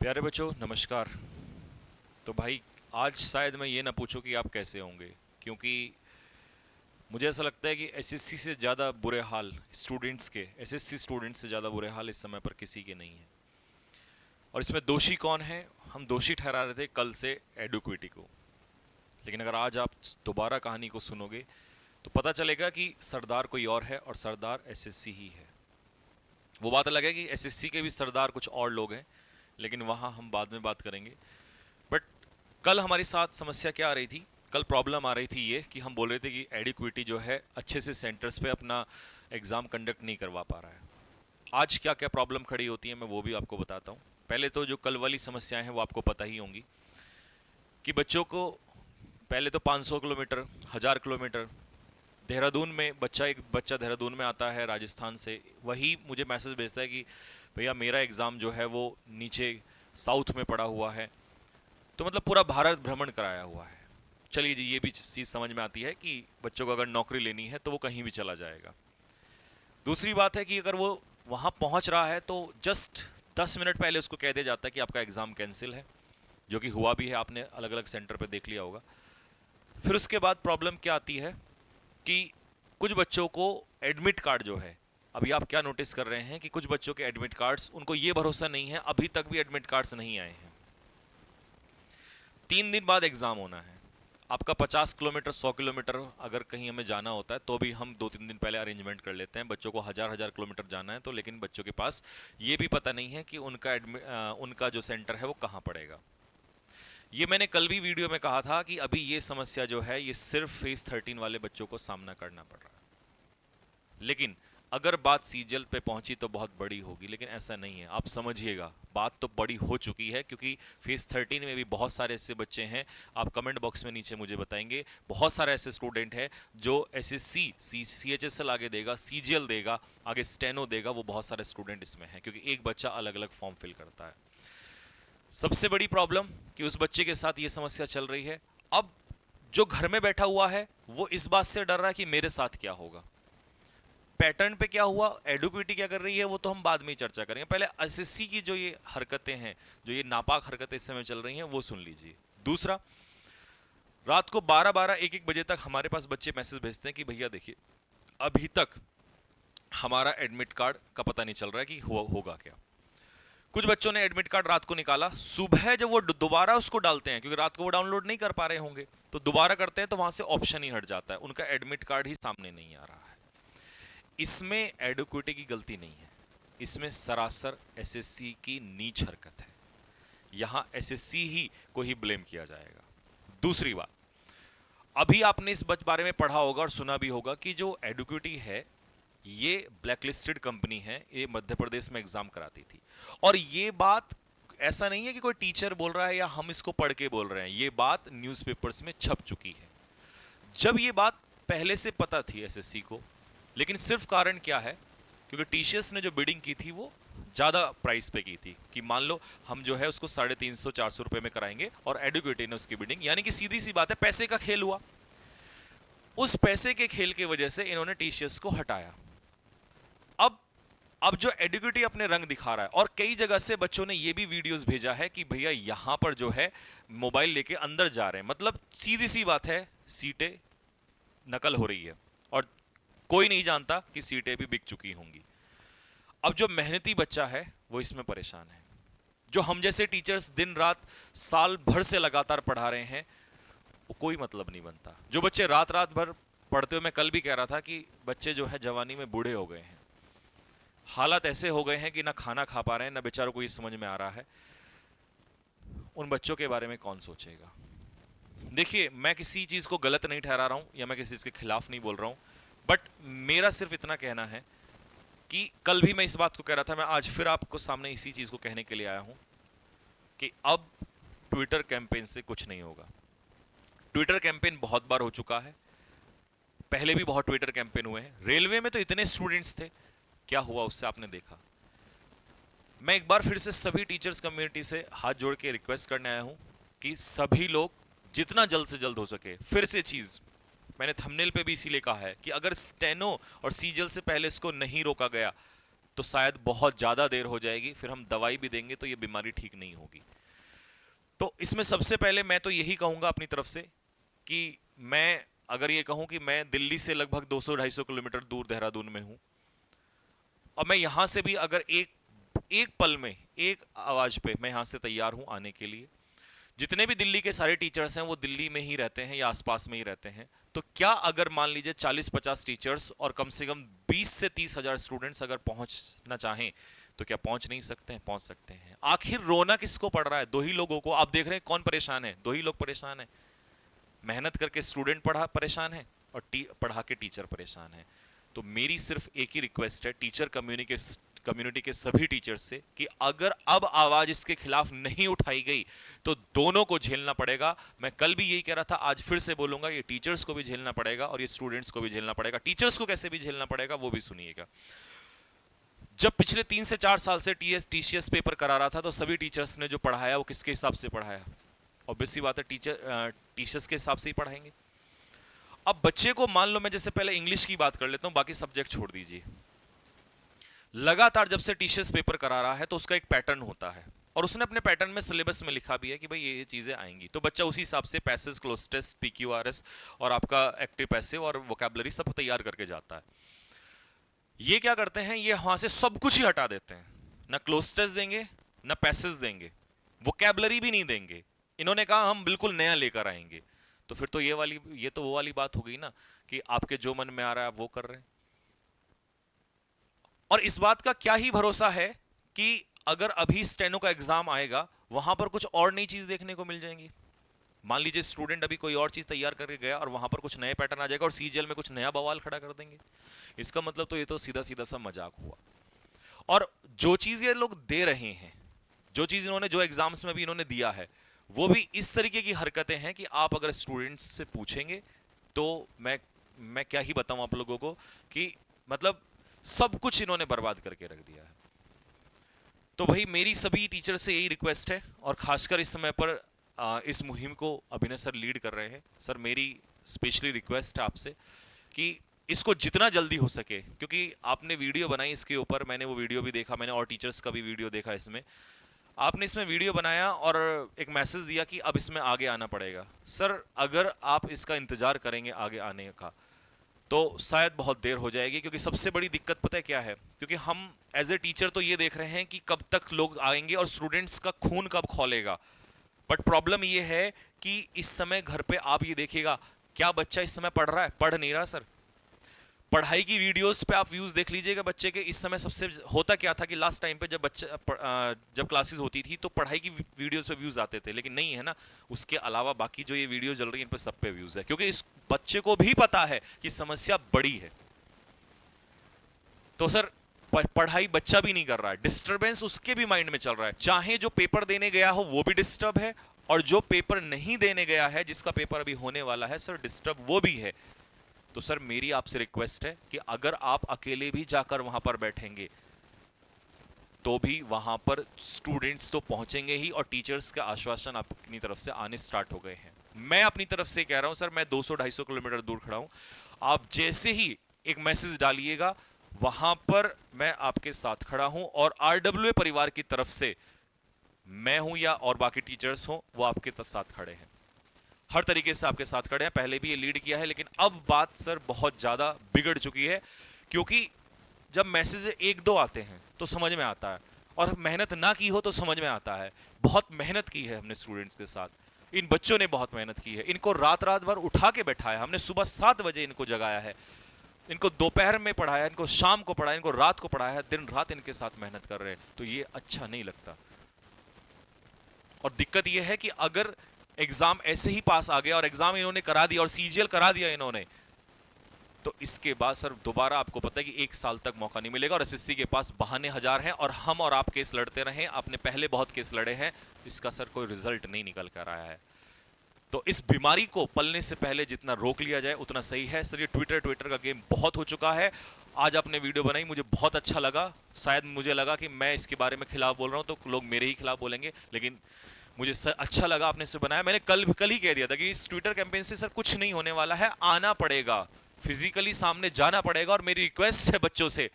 प्यारे बच्चों नमस्कार। तो भाई आज शायद मैं ये ना पूछूं कि आप कैसे होंगे, क्योंकि मुझे ऐसा लगता है कि एसएससी से ज़्यादा बुरे हाल स्टूडेंट्स के एसएससी स्टूडेंट्स से ज़्यादा बुरे हाल इस समय पर किसी के नहीं है। और इसमें दोषी कौन है? हम दोषी ठहरा रहे थे कल से एडुक्विटी को, लेकिन अगर आज आप दोबारा कहानी को सुनोगे तो पता चलेगा कि सरदार कोई और है और सरदार एसएससी ही है। वो बात अलग है कि एसएससी के भी सरदार कुछ और लोग हैं, लेकिन वहाँ हम बाद में बात करेंगे। बट कल हमारी साथ समस्या क्या आ रही थी? कल प्रॉब्लम आ रही थी ये कि हम बोल रहे थे कि एडिक्विटी जो है अच्छे से सेंटर्स पे अपना एग्ज़ाम कंडक्ट नहीं करवा पा रहा है। आज क्या क्या प्रॉब्लम खड़ी होती है मैं वो भी आपको बताता हूँ। पहले तो जो कल वाली समस्याएं हैं वो आपको पता ही होंगी कि बच्चों को पहले तो 500 किलोमीटर, 1000 किलोमीटर, देहरादून में एक बच्चा देहरादून में आता है राजस्थान से, वही मुझे मैसेज भेजता है कि भैया मेरा एग्ज़ाम जो है वो नीचे साउथ में पड़ा हुआ है। तो मतलब पूरा भारत भ्रमण कराया हुआ है। चलिए जी, ये भी चीज़ समझ में आती है कि बच्चों को अगर नौकरी लेनी है तो वो कहीं भी चला जाएगा। दूसरी बात है कि अगर वो वहाँ पहुँच रहा है तो जस्ट 10 मिनट पहले उसको कह दिया जाता है कि आपका एग्ज़ाम कैंसिल है, जो कि हुआ भी है, आपने अलग अलग सेंटर पर देख लिया होगा। फिर उसके बाद प्रॉब्लम क्या आती है कि कुछ बच्चों को एडमिट कार्ड जो है, अभी आप क्या नोटिस कर रहे हैं कि कुछ बच्चों के एडमिट कार्ड्स, उनको ये भरोसा नहीं है, अभी तक भी एडमिट कार्ड्स नहीं आए हैं। 3 दिन बाद एग्ज़ाम होना है। आपका 50 किलोमीटर, 100 किलोमीटर अगर कहीं हमें जाना होता है तो भी हम 2-3 दिन पहले अरेंजमेंट कर लेते हैं। बच्चों को हजार हजार किलोमीटर जाना है तो, लेकिन बच्चों के पास ये भी पता नहीं है कि उनका जो सेंटर है वो कहाँ पड़ेगा। ये मैंने कल भी वीडियो में कहा था कि अभी ये समस्या जो है ये सिर्फ फेज 13 वाले बच्चों को सामना करना पड़ रहा है। लेकिन अगर बात सीजीएल पे पहुंची तो बहुत बड़ी होगी, लेकिन ऐसा नहीं है। आप समझिएगा, बात तो बड़ी हो चुकी है, क्योंकि फेज 13 में भी बहुत सारे ऐसे बच्चे हैं। आप कमेंट बॉक्स में नीचे मुझे बताएंगे, बहुत सारे ऐसे स्टूडेंट हैं जो एसएससी सीएचएसएल आगे देगा, सीजीएल देगा, आगे स्टेनो देगा। वो बहुत सारे स्टूडेंट इसमें हैं, क्योंकि एक बच्चा अलग अलग फॉर्म फिल करता है। सबसे बड़ी प्रॉब्लम कि उस बच्चे के साथ ये समस्या चल रही है। अब जो घर में बैठा हुआ है वो इस बात से डर रहा है कि मेरे साथ क्या होगा। पैटर्न पे क्या हुआ, एडुक्विटी क्या कर रही है, वो तो हम बाद में ही चर्चा करेंगे। पहले एसएससी की जो ये हरकतें हैं, जो ये नापाक हरकतें इस समय चल रही हैं, वो सुन लीजिए। दूसरा, रात को 12-12, 1-1 बजे तक हमारे पास बच्चे मैसेज भेजते हैं कि भैया देखिए अभी तक हमारा एडमिट कार्ड का पता नहीं चल रहा है कि होगा क्या। कुछ बच्चों ने एडमिट कार्ड रात को निकाला, सुबह जब वो दोबारा उसको डालते हैं, क्योंकि रात को वो डाउनलोड नहीं कर पा रहे होंगे, तो दोबारा करते हैं तो वहां से ऑप्शन ही हट जाता है, उनका एडमिट कार्ड ही सामने नहीं आ रहा है। इसमें एडुक्विटी की गलती नहीं है, इसमें सरासर एसएससी की नीच हरकत है। यहां एसएससी ही को ही ब्लेम किया जाएगा। दूसरी बात, अभी आपने इस बारे में पढ़ा होगा और सुना भी होगा कि जो एडुक्विटी है ये ब्लैकलिस्टेड कंपनी है, ये मध्य प्रदेश में एग्जाम कराती थी। और ये बात ऐसा नहीं है कि कोई टीचर बोल रहा है या हम इसको पढ़ के बोल रहे हैं, ये बात न्यूज़पेपर्स में छप चुकी है। जब ये बात पहले से पता थी एसएससी को, लेकिन सिर्फ कारण क्या है, क्योंकि टीसीएस ने जो बिडिंग की थी वो ज़्यादा प्राइस पे की थी, कि मान लो हम जो है उसको 350-400 रुपए में कराएंगे, और एडुकेटी ने उसकी बिडिंग, यानी कि सीधी सी बात है पैसे का खेल हुआ। उस पैसे के खेल की वजह से इन्होंने टीसीएस को हटाया। अब अब जो एडुकेटी अपने रंग दिखा रहा है, और कई जगह से बच्चों ने ये भी वीडियोस भेजा है कि भैया यहां पर जो है मोबाइल लेके अंदर जा रहे हैं, मतलब सीधी सी बात है सीटें नकल हो रही है, और कोई नहीं जानता कि सीटें भी बिक चुकी होंगी। अब जो मेहनती बच्चा है वो इसमें परेशान है। जो हम जैसे टीचर्स दिन रात साल भर से लगातार पढ़ा रहे हैं, वो कोई मतलब नहीं बनता। जो बच्चे रात रात भर पढ़ते हुए, मैं कल भी कह रहा था कि बच्चे जो है जवानी में बूढ़े हो गए हैं, हालात ऐसे हो गए हैं कि ना खाना खा पा रहे हैं, ना बेचारों को ये समझ में आ रहा है। उन बच्चों के बारे में कौन सोचेगा? देखिए, मैं किसी चीज़ को गलत नहीं ठहरा रहा हूं या मैं किसी चीज़ के खिलाफ नहीं बोल रहा हूं, बट मेरा सिर्फ इतना कहना है कि कल भी मैं इस बात को कह रहा था, मैं आज फिर आपको सामने इसी चीज़ को कहने के लिए आया हूं कि अब ट्विटर कैंपेन से कुछ नहीं होगा। ट्विटर कैंपेन बहुत बार हो चुका है, पहले भी बहुत ट्विटर कैंपेन हुए हैं। रेलवे में तो इतने स्टूडेंट्स थे, क्या हुआ उससे आपने देखा। मैं एक बार फिर से सभी टीचर्स कम्युनिटी से हाथ जोड़ के रिक्वेस्ट करने आया हूं कि सभी लोग जितना जल्द से जल्द हो सके, फिर से चीज़ मैंने थंबनेल पे भी इसीलिए कहा है कि अगर स्टेनो और सीजीएल से पहले इसको नहीं रोका गया तो शायद बहुत ज्यादा देर हो जाएगी, फिर हम दवाई भी देंगे तो ये बीमारी ठीक नहीं होगी। तो इसमें सबसे पहले मैं तो यही कहूंगा अपनी तरफ से कि मैं अगर ये कहूं कि मैं दिल्ली से लगभग 200-250 किलोमीटर दूर देहरादून में हूं, और मैं यहां से भी अगर एक एक पल में, एक आवाज पे मैं यहां से तैयार हूं आने के लिए। जितने भी दिल्ली के सारे टीचर्स हैं वो दिल्ली में ही रहते हैं या आसपास में ही रहते हैं, तो क्या अगर मान लीजिए 40-50 टीचर्स और कम से कम 20 से 30 हजार स्टूडेंट्स अगर पहुंचना चाहें तो क्या पहुंच नहीं सकते हैं? पहुंच सकते हैं। आखिर रोना किसको पड़ रहा है? दो ही लोगों को। आप देख रहे हैं कौन परेशान है? दो ही लोग परेशान है। मेहनत करके स्टूडेंट पढ़ा परेशान है और पढ़ा के टीचर परेशान है। तो मेरी सिर्फ एक ही रिक्वेस्ट है टीचर कम्युनिटी के सभी टीचर्स से कि अगर अब आवाज इसके खिलाफ नहीं उठाई गई तो दोनों को झेलना पड़ेगा। मैं कल भी यही कह रहा था, आज फिर से बोलूंगा, ये टीचर्स को भी झेलना पड़ेगा और ये स्टूडेंट्स को भी झेलना पड़ेगा। टीचर्स को कैसे भी झेलना पड़ेगा वो भी सुनिएगा। जब पिछले 3 से 4 साल से टीसीएस पेपर करा रहा था तो सभी टीचर्स ने जो पढ़ाया वो किसके हिसाब से पढ़ाया? ऑब्वियस सी बात है, टीचर्स के हिसाब से ही पढ़ाएंगे। अब बच्चे को मान लो, मैं जैसे पहले इंग्लिश की बात कर लेता हूं, बाकी सब्जेक्ट छोड़ दीजिए। लगातार जब से टीसीएस पेपर करा रहा है तो उसका एक पैटर्न होता है और उसने अपने पैटर्न में सिलेबस में लिखा भी है कि भाई ये चीजें आएंगी, तो बच्चा उसी हिसाब से पैसेज, क्लोज टेस्ट, पीक्यूआरएस और आपका एक्टिव पैसिव और वोकैबुलरी सब तैयार करके जाता है। ये क्या करते हैं, ये वहां से सब कुछ ही हटा देते हैं। ना क्लोज टेस्ट देंगे, ना पैसेज देंगे, वोकैबुलरी भी नहीं देंगे। इन्होंने कहा हम बिल्कुल नया लेकर आएंगे। तो फिर तो ये तो वो वाली बात हो गई ना कि आपके जो मन में आ रहा है आप वो कर रहे हैं। और इस बात का क्या ही भरोसा है कि अगर अभी स्टेनो का एग्जाम आएगा वहां पर कुछ और नई चीज देखने को मिल जाएंगी। मान लीजिए स्टूडेंट अभी कोई और चीज तैयार करके गया और वहां पर कुछ नए पैटर्न आ जाएगा और सीजीएल में कुछ नया बवाल खड़ा कर देंगे। इसका मतलब तो ये तो सीधा सीधा सा मजाक हुआ। और जो चीज ये लोग दे रहे हैं, जो चीज इन्होंने, जो एग्जाम्स में भी इन्होंने दिया है, वो भी इस तरीके की हरकतें हैं कि आप अगर स्टूडेंट्स से पूछेंगे तो मैं क्या ही बताऊं आप लोगों को कि मतलब सब कुछ इन्होंने बर्बाद करके रख दिया है। तो भाई मेरी सभी टीचर से यही रिक्वेस्ट है, और खासकर इस समय पर इस मुहिम को अभिनय सर लीड कर रहे हैं। सर मेरी स्पेशली रिक्वेस्ट है आपसे कि इसको जितना जल्दी हो सके, क्योंकि आपने वीडियो बनाई इसके ऊपर, मैंने वो वीडियो भी देखा, मैंने और टीचर्स का भी वीडियो देखा। इसमें आपने इसमें वीडियो बनाया और एक मैसेज दिया कि अब इसमें आगे आना पड़ेगा। सर अगर आप इसका इंतजार करेंगे आगे आने का तो शायद बहुत देर हो जाएगी, क्योंकि सबसे बड़ी दिक्कत पता है क्या है? क्योंकि हम एज ए टीचर तो ये देख रहे हैं कि कब तक लोग आएंगे और स्टूडेंट्स का खून कब खौलेगा। बट प्रॉब्लम ये है कि इस समय घर पे आप ये देखिएगा, क्या बच्चा इस समय पढ़ रहा है? पढ़ नहीं रहा सर। पढ़ाई की वीडियोस पे आप व्यूज देख लीजिएगा बच्चे के। इस समय सबसे होता क्या था कि लास्ट टाइम पे जब जब क्लासेस होती थी तो पढ़ाई की वीडियोस पे व्यूज आते थे, लेकिन नहीं है ना। उसके अलावा बाकी जो ये वीडियो चल रही है इन पे सब पे व्यूज है, क्योंकि इस बच्चे को भी पता है कि समस्या बड़ी है। तो सर पढ़ाई बच्चा भी नहीं कर रहा है, डिस्टरबेंस उसके भी माइंड में चल रहा है। चाहे जो पेपर देने गया हो वो भी डिस्टर्ब है, और जो पेपर नहीं देने गया है, जिसका पेपर अभी होने वाला है, सर डिस्टर्ब वो भी है। तो सर मेरी आपसे रिक्वेस्ट है कि अगर आप अकेले भी जाकर वहां पर बैठेंगे तो भी वहां पर स्टूडेंट्स तो पहुंचेंगे ही, और टीचर्स का आश्वासन अपनी तरफ से आने स्टार्ट हो गए हैं। मैं अपनी तरफ से कह रहा हूं सर, मैं 200-250 किलोमीटर दूर खड़ा हूं। आप जैसे ही एक मैसेज डालिएगा वहां पर मैं आपके साथ खड़ा हूं, और आरडब्ल्यूए परिवार की तरफ से मैं हूं या और बाकी टीचर्स हो वो आपके साथ खड़े हैं, हर तरीके से आपके साथ खड़े हैं। पहले भी ये लीड किया है, लेकिन अब बात सर बहुत ज्यादा बिगड़ चुकी है, क्योंकि जब मैसेज 1-2 आते हैं तो समझ में आता है, और मेहनत ना की हो तो समझ में आता है। बहुत मेहनत की है हमने स्टूडेंट्स के साथ, इन बच्चों ने बहुत मेहनत की है। इनको रात रात भर उठा के बैठाया हमने, सुबह 7 बजे इनको जगाया है, इनको दोपहर में पढ़ाया, इनको शाम को पढ़ाया, इनको रात को पढ़ाया है, दिन रात इनके साथ मेहनत कर रहे हैं। तो ये अच्छा नहीं लगता। और दिक्कत ये है कि अगर एग्जाम ऐसे ही पास आ गया और एग्जाम इन्होंने करा दिया और सीजीएल करा दिया इन्होंने, तो इसके बाद सर दोबारा आपको पता है कि 1 साल तक मौका नहीं मिलेगा। और एसएससी के पास बहाने हजार हैं, और हम और आप केस लड़ते रहे, आपने पहले बहुत केस लड़े हैं, इसका सर कोई रिजल्ट नहीं निकल कर आया है। तो इस बीमारी को पलने से पहले जितना रोक लिया जाए उतना सही है। सर ये ट्विटर का गेम बहुत हो चुका है। आज आपने वीडियो बनाई, मुझे बहुत अच्छा लगा। शायद मुझे लगा कि मैं इसके बारे में खिलाफ बोल रहा हूं तो लोग मेरे ही खिलाफ बोलेंगे, लेकिन मुझे सर अच्छा लगा आपने इसे बनाया। मैंने कल ही कह दिया था कि इस ट्विटर कैंपेन से सर कुछ नहीं होने वाला है, आना पड़ेगा, फिजिकली सामने जाना पड़ेगा। और मेरी रिक्वेस्ट है बच्चों से,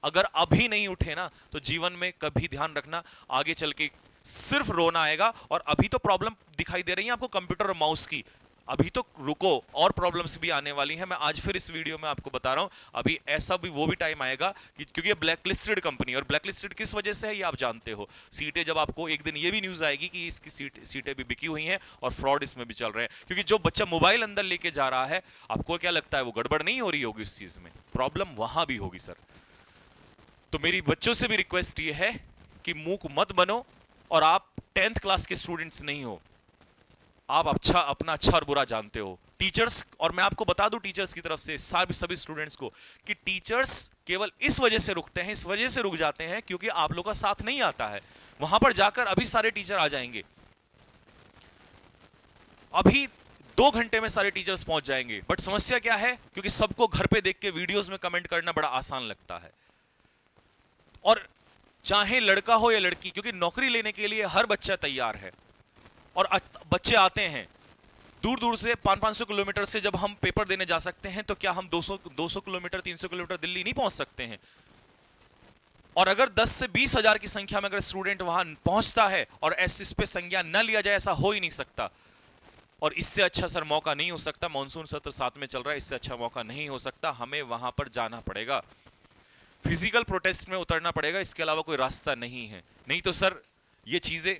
अगर अभी नहीं उठे ना तो जीवन में कभी ध्यान रखना आगे चल के सिर्फ रोना आएगा। और अभी तो प्रॉब्लम दिखाई दे रही है आपको कंप्यूटर और माउस की, अभी तो रुको, और प्रॉब्लम्स भी आने वाली हैं। मैं आज फिर इस वीडियो में आपको बता रहा हूं, अभी ऐसा भी वो भी टाइम आएगा कि क्योंकि ये ब्लैक लिस्टेड कंपनी, और ब्लैक लिस्टेड किस वजह से है ये आप जानते हो। सीटें जब आपको एक दिन ये भी न्यूज आएगी कि इसकी सीटें भी बिकी हुई हैं और फ्रॉड इसमें भी चल रहे हैं, क्योंकि जो बच्चा मोबाइल अंदर लेके जा रहा है, आपको क्या लगता है वो गड़बड़ नहीं हो रही होगी उस चीज में? प्रॉब्लम वहां भी होगी सर। तो मेरी बच्चों से भी रिक्वेस्ट ये है कि मूक मत बनो, और आप 10th क्लास के स्टूडेंट्स नहीं हो, आप अपना अच्छा और बुरा जानते हो। टीचर्स, और मैं आपको बता दूं टीचर्स की तरफ से सभी स्टूडेंट्स को कि टीचर्स केवल इस वजह से रुकते हैं, इस वजह से रुक जाते हैं क्योंकि आप लोग का साथ नहीं आता है। वहां पर जाकर अभी सारे टीचर आ जाएंगे, अभी 2 घंटे में सारे टीचर्स पहुंच जाएंगे, बट समस्या क्या है, क्योंकि सबको घर पे देख के वीडियोस में कमेंट करना बड़ा आसान लगता है। और चाहे लड़का हो या लड़की, क्योंकि नौकरी लेने के लिए हर बच्चा तैयार है, और बच्चे आते हैं दूर दूर से, 500-500 किलोमीटर से। जब हम पेपर देने जा सकते हैं तो क्या हम 200 किलोमीटर 300 किलोमीटर दिल्ली नहीं पहुंच सकते हैं? और अगर 10 से 20 हजार की संख्या में अगर स्टूडेंट वहां पहुंचता है और इस पे संज्ञान न लिया जाए, ऐसा हो ही नहीं सकता। और इससे अच्छा सर मौका नहीं हो सकता, मॉनसून सत्र साथ में चल रहा है, इससे अच्छा मौका नहीं हो सकता। हमें वहां पर जाना पड़ेगा, फिजिकल प्रोटेस्ट में उतरना पड़ेगा, इसके अलावा कोई रास्ता नहीं है। नहीं तो सर ये चीजें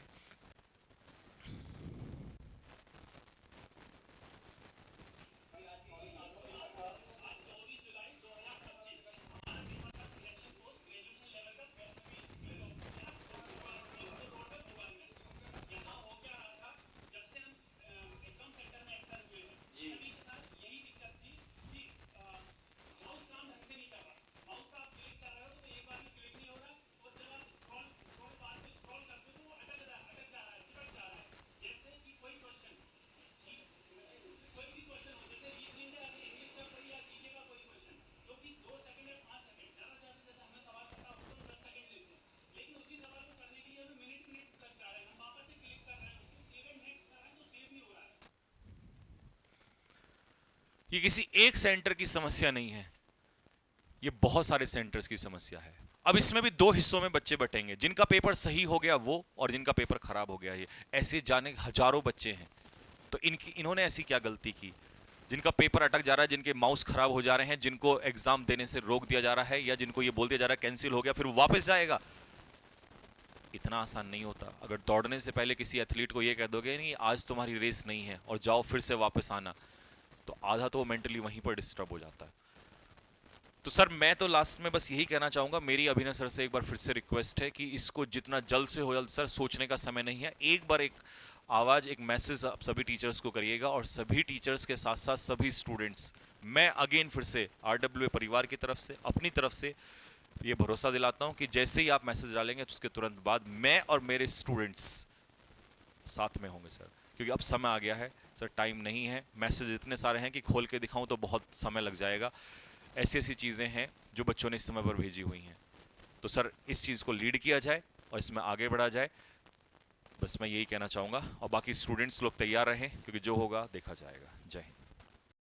ये किसी एक सेंटर की समस्या नहीं है, ये बहुत सारे सेंटर्स की समस्या है। अब इसमें भी 2 हिस्सों में बच्चे बटेंगे, जिनका पेपर सही हो गया वो, और जिनका पेपर खराब हो गया ये। ऐसे जाने हजारों बच्चे हैं, तो इन्होंने ऐसी क्या गलती की जिनका पेपर अटक जा रहा है, जिनके माउस खराब हो जा रहे हैं, जिनको एग्जाम देने से रोक दिया जा रहा है, या जिनको ये बोल दिया जा रहा है कैंसिल हो गया, फिर वो वापस जाएगा? इतना आसान नहीं होता। अगर दौड़ने से पहले किसी एथलीट को ये कह दोगे नहीं आज तुम्हारी रेस नहीं है और जाओ फिर से वापस आना, तो आधा तो मेंटली वहीं पर डिस्टर्ब हो जाता है। तो सर मैं तो लास्ट में बस यही कहना चाहूंगा, मेरी अभिनव सर से एक बार फिर से रिक्वेस्ट है कि इसको जितना जल्द से हो जल्द, सर सोचने का समय नहीं है, एक बार एक आवाज, एक मैसेज आप सभी टीचर्स को करिएगा, और सभी टीचर्स के साथ साथ सभी स्टूडेंट्स, मैं अगेन फिर से आरडब्ल्यूए परिवार की तरफ से, अपनी तरफ से ये भरोसा दिलाता हूं कि जैसे ही आप मैसेज डालेंगे तो उसके तुरंत बाद मैं और मेरे स्टूडेंट्स साथ में होंगे सर, क्योंकि अब समय आ गया है सर, टाइम नहीं है। मैसेज इतने सारे हैं कि खोल के दिखाऊं तो बहुत समय लग जाएगा। ऐसी ऐसी चीज़ें हैं जो बच्चों ने इस समय पर भेजी हुई हैं, तो सर इस चीज़ को लीड किया जाए और इसमें आगे बढ़ा जाए, बस मैं यही कहना चाहूँगा। और बाकी स्टूडेंट्स लोग तैयार रहें, क्योंकि जो होगा देखा जाएगा। जय हिंद।